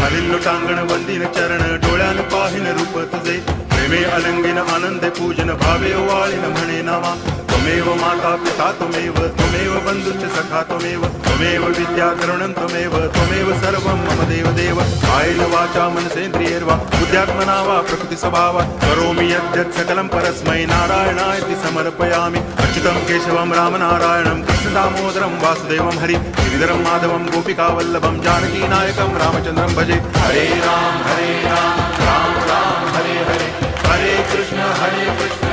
घालिल लोटांगण वंदिन चरण डोळ्यान पाहिन रूप तुझे प्रेमे अलंगिन आनंद पूजन भावे वाळीन म्हणे नावा त्वमेव माता पिता त्वमेव बंधुश्च सखा त्वमेव विद्या करुणं त्वमेव सर्वं मम देव कायेन वाचा मनसेन्द्रियैर्वा बुद्ध्यात्मना वा प्रकृति स्वभावात् करोमि यद्यत् सकलं परस्मै नारायणायति समर्पयामि अच्युतं केशवं रामनारायणं कृष्णदामोदरं वासुदेवं हरि गिरिधरं माधवं गोपिकावल्लभं जानकीनायकं रामचन्द्रं भजे हरे राम राम राम हरे हरे हरे कृष्ण